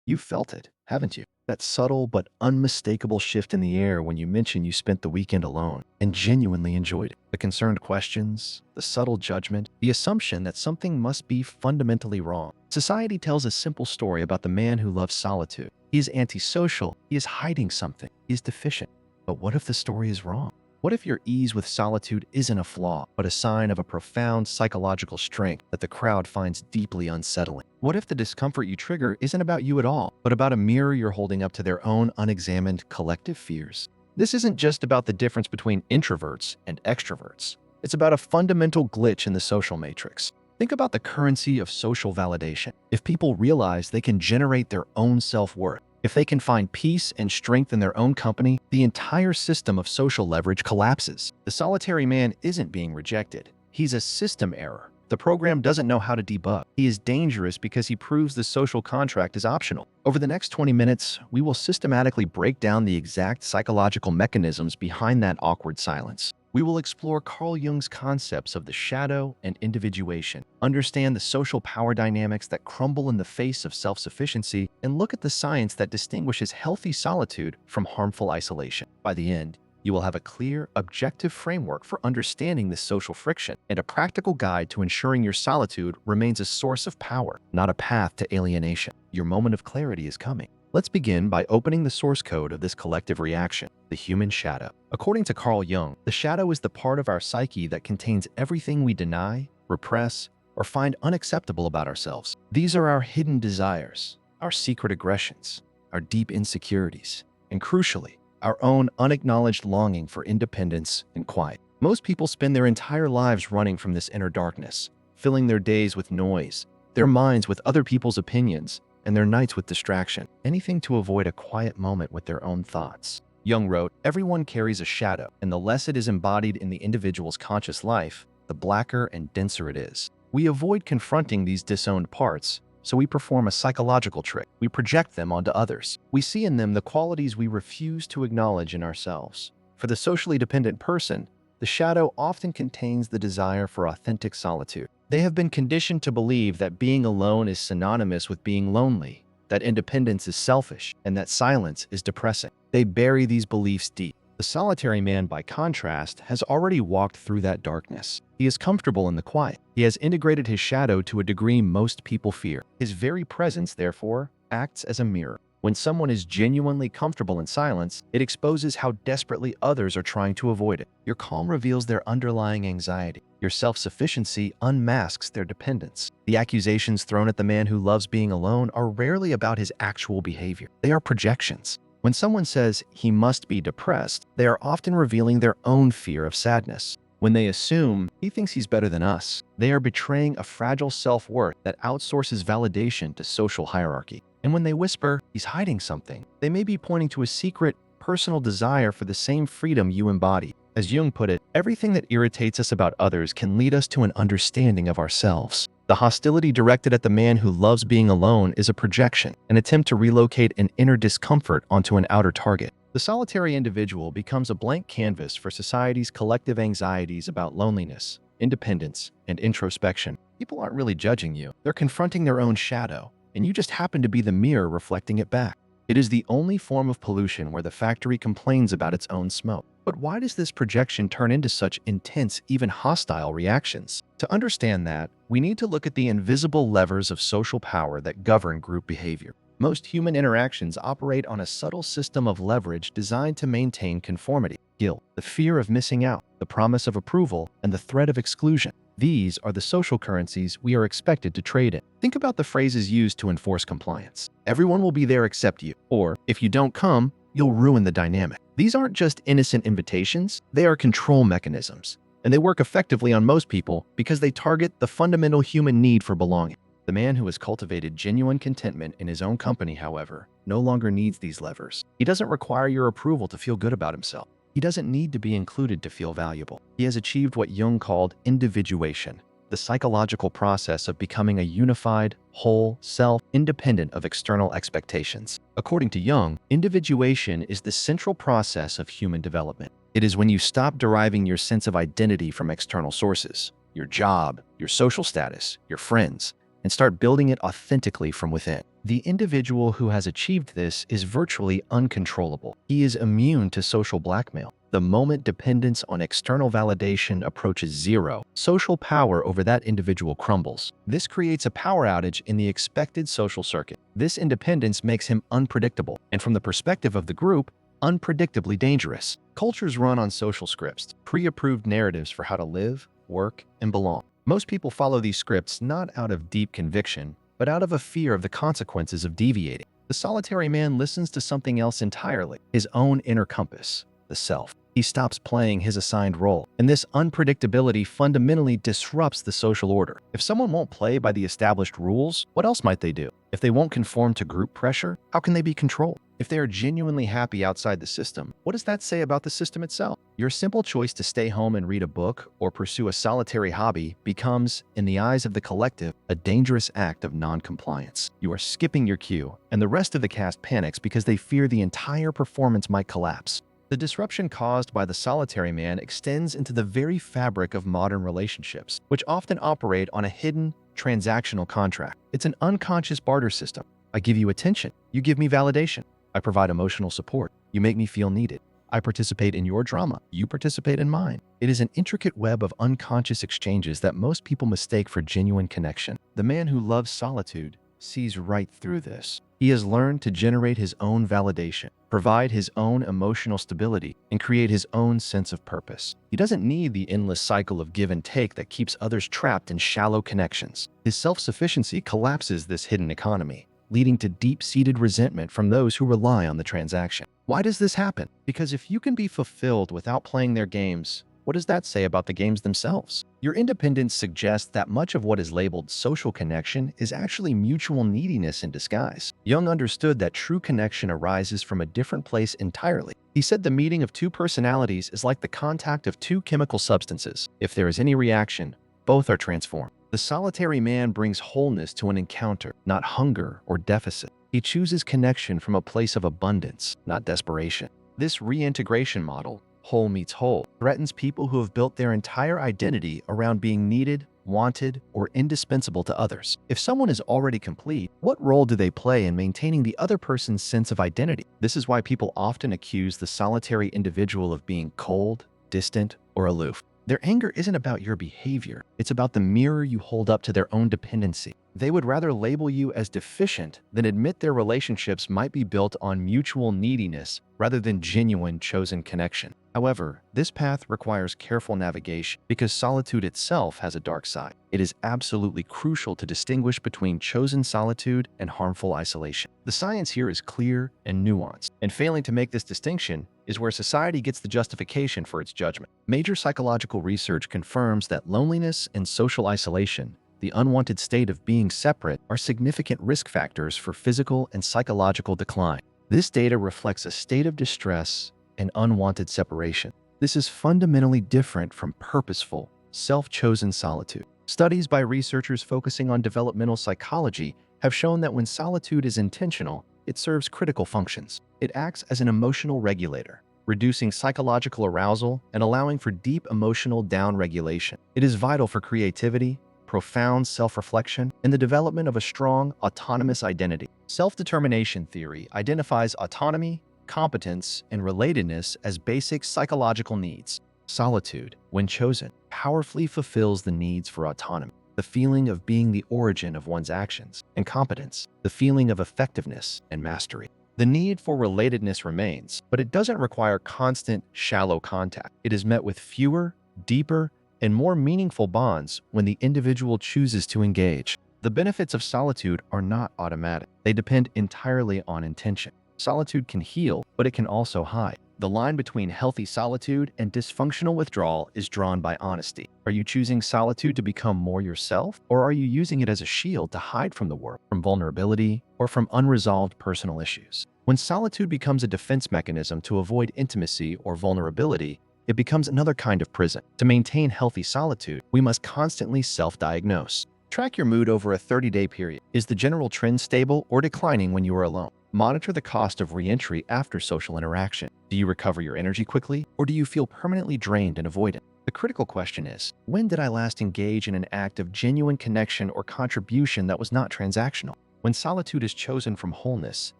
You've felt it, haven't you? That subtle but unmistakable shift in the air when you mention you spent the weekend alone and genuinely enjoyed it. The concerned questions, the subtle judgment, the assumption that something must be fundamentally wrong. Society tells a simple story about the man who loves solitude. He is antisocial, he is hiding something, he is deficient. But what if the story is wrong? What if your ease with solitude isn't a flaw, but a sign of a profound psychological strength that the crowd finds deeply unsettling? What if the discomfort you trigger isn't about you at all, but about a mirror you're holding up to their own unexamined collective fears? This isn't just about the difference between introverts and extroverts. It's about a fundamental glitch in the social matrix. Think about the currency of social validation. If people realize they can generate their own self-worth, if they can find peace and strength in their own company, the entire system of social leverage collapses. The solitary man isn't being rejected. He's a system error. The program doesn't know how to debug. He is dangerous because he proves the social contract is optional. Over the next 20 minutes, we will systematically break down the exact psychological mechanisms behind that awkward silence. We will explore Carl Jung's concepts of the shadow and individuation, understand the social power dynamics that crumble in the face of self-sufficiency, and look at the science that distinguishes healthy solitude from harmful isolation. By the end, you will have a clear, objective framework for understanding this social friction and a practical guide to ensuring your solitude remains a source of power, not a path to alienation. Your moment of clarity is coming. Let's begin by opening the source code of this collective reaction, the human shadow. According to Carl Jung, the shadow is the part of our psyche that contains everything we deny, repress, or find unacceptable about ourselves. These are our hidden desires, our secret aggressions, our deep insecurities, and crucially, our own unacknowledged longing for independence and quiet. Most people spend their entire lives running from this inner darkness, filling their days with noise, their minds with other people's opinions, and their nights with distraction, anything to avoid a quiet moment with their own thoughts. Jung wrote, "Everyone carries a shadow, and the less it is embodied in the individual's conscious life, the blacker and denser it is." We avoid confronting these disowned parts, so we perform a psychological trick. We project them onto others. We see in them the qualities we refuse to acknowledge in ourselves. For the socially dependent person, the shadow often contains the desire for authentic solitude. They have been conditioned to believe that being alone is synonymous with being lonely, that independence is selfish, and that silence is depressing. They bury these beliefs deep. The solitary man, by contrast, has already walked through that darkness. He is comfortable in the quiet. He has integrated his shadow to a degree most people fear. His very presence, therefore, acts as a mirror. When someone is genuinely comfortable in silence, it exposes how desperately others are trying to avoid it. Your calm reveals their underlying anxiety. Your self-sufficiency unmasks their dependence. The accusations thrown at the man who loves being alone are rarely about his actual behavior. They are projections. When someone says he must be depressed, they are often revealing their own fear of sadness. When they assume he thinks he's better than us, they are betraying a fragile self-worth that outsources validation to social hierarchy. And when they whisper, he's hiding something, they may be pointing to a secret, personal desire for the same freedom you embody. As Jung put it, everything that irritates us about others can lead us to an understanding of ourselves. The hostility directed at the man who loves being alone is a projection, an attempt to relocate an inner discomfort onto an outer target. The solitary individual becomes a blank canvas for society's collective anxieties about loneliness, independence, and introspection. People aren't really judging you. They're confronting their own shadow, and you just happen to be the mirror reflecting it back. It is the only form of pollution where the factory complains about its own smoke. But why does this projection turn into such intense, even hostile reactions? To understand that, we need to look at the invisible levers of social power that govern group behavior. Most human interactions operate on a subtle system of leverage designed to maintain conformity. Guilt, the fear of missing out, the promise of approval, and the threat of exclusion. These are the social currencies we are expected to trade in. Think about the phrases used to enforce compliance. Everyone will be there except you, or if you don't come, you'll ruin the dynamic. These aren't just innocent invitations, they are control mechanisms, and they work effectively on most people because they target the fundamental human need for belonging. The man who has cultivated genuine contentment in his own company, however, no longer needs these levers. He doesn't require your approval to feel good about himself. He doesn't need to be included to feel valuable. He has achieved what Jung called individuation, the psychological process of becoming a unified, whole self, independent of external expectations. According to Jung, individuation is the central process of human development. It is when you stop deriving your sense of identity from external sources, your job, your social status, your friends, and start building it authentically from within. The individual who has achieved this is virtually uncontrollable. He is immune to social blackmail. The moment dependence on external validation approaches zero, social power over that individual crumbles. This creates a power outage in the expected social circuit. This independence makes him unpredictable, and from the perspective of the group, unpredictably dangerous. Cultures run on social scripts, pre-approved narratives for how to live, work, and belong. Most people follow these scripts not out of deep conviction, but out of a fear of the consequences of deviating. The solitary man listens to something else entirely, his own inner compass, the self. He stops playing his assigned role, and this unpredictability fundamentally disrupts the social order. If someone won't play by the established rules, what else might they do? If they won't conform to group pressure, how can they be controlled? If they are genuinely happy outside the system, what does that say about the system itself? Your simple choice to stay home and read a book or pursue a solitary hobby becomes, in the eyes of the collective, a dangerous act of non-compliance. You are skipping your cue, and the rest of the cast panics because they fear the entire performance might collapse. The disruption caused by the solitary man extends into the very fabric of modern relationships, which often operate on a hidden, transactional contract. It's an unconscious barter system. I give you attention, you give me validation. I provide emotional support, you make me feel needed. I participate in your drama, you participate in mine. It is an intricate web of unconscious exchanges that most people mistake for genuine connection. The man who loves solitude sees right through this. He has learned to generate his own validation, provide his own emotional stability, and create his own sense of purpose. He doesn't need the endless cycle of give and take that keeps others trapped in shallow connections. His self-sufficiency collapses this hidden economy, leading to deep-seated resentment from those who rely on the transaction. Why does this happen? Because if you can be fulfilled without playing their games, what does that say about the games themselves? Your independence suggests that much of what is labeled social connection is actually mutual neediness in disguise. Jung understood that true connection arises from a different place entirely. He said the meeting of two personalities is like the contact of two chemical substances. If there is any reaction, both are transformed. The solitary man brings wholeness to an encounter, not hunger or deficit. He chooses connection from a place of abundance, not desperation. This reintegration model, whole meets whole, threatens people who have built their entire identity around being needed, wanted, or indispensable to others. If someone is already complete, what role do they play in maintaining the other person's sense of identity? This is why people often accuse the solitary individual of being cold, distant, or aloof. Their anger isn't about your behavior, it's about the mirror you hold up to their own dependency. They would rather label you as deficient than admit their relationships might be built on mutual neediness rather than genuine chosen connection. However, this path requires careful navigation because solitude itself has a dark side. It is absolutely crucial to distinguish between chosen solitude and harmful isolation. The science here is clear and nuanced, and failing to make this distinction is where society gets the justification for its judgment. Major psychological research confirms that loneliness and social isolation, the unwanted state of being separate, are significant risk factors for physical and psychological decline. This data reflects a state of distress and unwanted separation. This is fundamentally different from purposeful, self-chosen solitude. Studies by researchers focusing on developmental psychology have shown that when solitude is intentional, it serves critical functions. It acts as an emotional regulator, reducing psychological arousal and allowing for deep emotional downregulation. It is vital for creativity, profound self-reflection, and the development of a strong, autonomous identity. Self-determination theory identifies autonomy, competence, and relatedness as basic psychological needs. Solitude, when chosen, powerfully fulfills the needs for autonomy, the feeling of being the origin of one's actions, and competence, the feeling of effectiveness and mastery. The need for relatedness remains, but it doesn't require constant, shallow contact. It is met with fewer, deeper, and more meaningful bonds when the individual chooses to engage. The benefits of solitude are not automatic. They depend entirely on intention. Solitude can heal, but it can also hide. The line between healthy solitude and dysfunctional withdrawal is drawn by honesty. Are you choosing solitude to become more yourself, or are you using it as a shield to hide from the world, from vulnerability, or from unresolved personal issues? When solitude becomes a defense mechanism to avoid intimacy or vulnerability, it becomes another kind of prison. To maintain healthy solitude, we must constantly self-diagnose. Track your mood over a 30-day period. Is the general trend stable or declining when you are alone? Monitor the cost of re-entry after social interaction. Do you recover your energy quickly, or do you feel permanently drained and avoidant? The critical question is, when did I last engage in an act of genuine connection or contribution that was not transactional? When solitude is chosen from wholeness,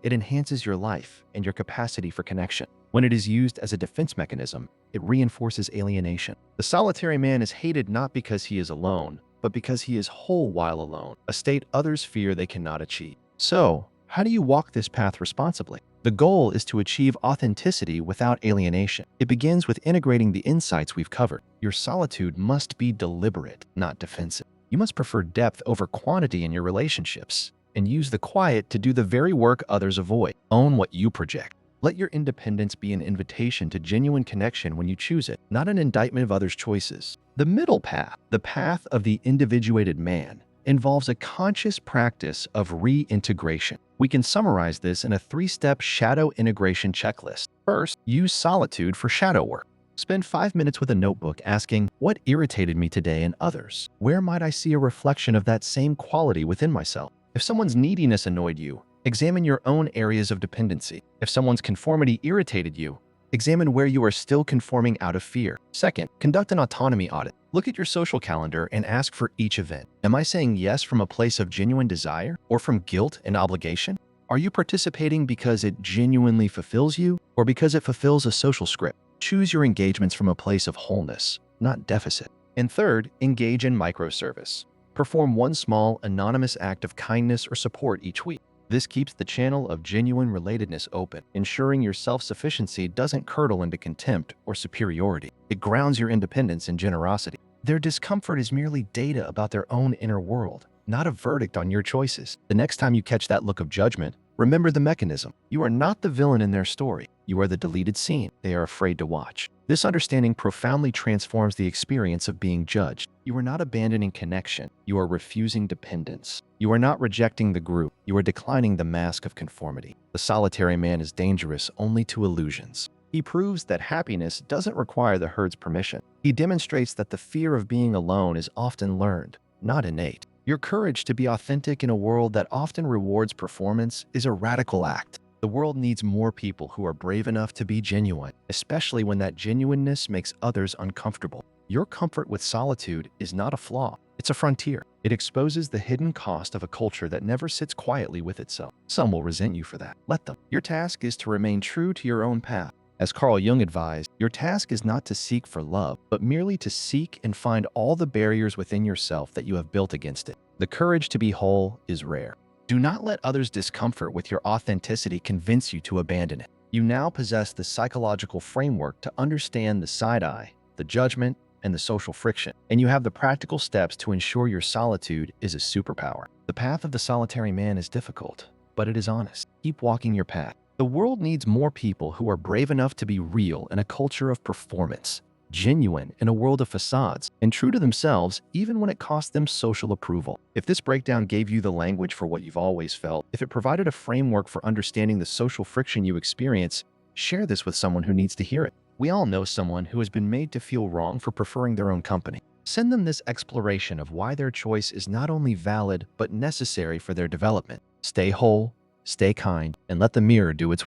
it enhances your life and your capacity for connection. When it is used as a defense mechanism, it reinforces alienation. The solitary man is hated not because he is alone, but because he is whole while alone, a state others fear they cannot achieve. So, how do you walk this path responsibly? The goal is to achieve authenticity without alienation. It begins with integrating the insights we've covered. Your solitude must be deliberate, not defensive. You must prefer depth over quantity in your relationships, and use the quiet to do the very work others avoid. Own what you project. Let your independence be an invitation to genuine connection when you choose it, not an indictment of others' choices. The middle path, the path of the individuated man, involves a conscious practice of reintegration. We can summarize this in a 3-step shadow integration checklist. First, use solitude for shadow work. Spend 5 minutes with a notebook asking, what irritated me today in others? Where might I see a reflection of that same quality within myself? If someone's neediness annoyed you, examine your own areas of dependency. If someone's conformity irritated you, examine where you are still conforming out of fear. Second, conduct an autonomy audit. Look at your social calendar and ask for each event. Am I saying yes from a place of genuine desire or from guilt and obligation? Are you participating because it genuinely fulfills you or because it fulfills a social script? Choose your engagements from a place of wholeness, not deficit. And third, engage in microservice. Perform one small, anonymous act of kindness or support each week. This keeps the channel of genuine relatedness open, ensuring your self-sufficiency doesn't curdle into contempt or superiority. It grounds your independence in generosity. Their discomfort is merely data about their own inner world, not a verdict on your choices. The next time you catch that look of judgment, remember the mechanism. You are not the villain in their story. You are the deleted scene they are afraid to watch. This understanding profoundly transforms the experience of being judged. You are not abandoning connection. You are refusing dependence. You are not rejecting the group. You are declining the mask of conformity. The solitary man is dangerous only to illusions. He proves that happiness doesn't require the herd's permission. He demonstrates that the fear of being alone is often learned, not innate. Your courage to be authentic in a world that often rewards performance is a radical act. The world needs more people who are brave enough to be genuine, especially when that genuineness makes others uncomfortable. Your comfort with solitude is not a flaw, it's a frontier. It exposes the hidden cost of a culture that never sits quietly with itself. Some will resent you for that. Let them. Your task is to remain true to your own path. As Carl Jung advised, your task is not to seek for love, but merely to seek and find all the barriers within yourself that you have built against it. The courage to be whole is rare. Do not let others' discomfort with your authenticity convince you to abandon it. You now possess the psychological framework to understand the side-eye, the judgment, and the social friction, and you have the practical steps to ensure your solitude is a superpower. The path of the solitary man is difficult, but it is honest. Keep walking your path. The world needs more people who are brave enough to be real in a culture of performance, genuine in a world of facades, and true to themselves even when it costs them social approval. If this breakdown gave you the language for what you've always felt, if it provided a framework for understanding the social friction you experience, share this with someone who needs to hear it. We all know someone who has been made to feel wrong for preferring their own company. Send them this exploration of why their choice is not only valid but necessary for their development. Stay whole, stay kind, and let the mirror do its work.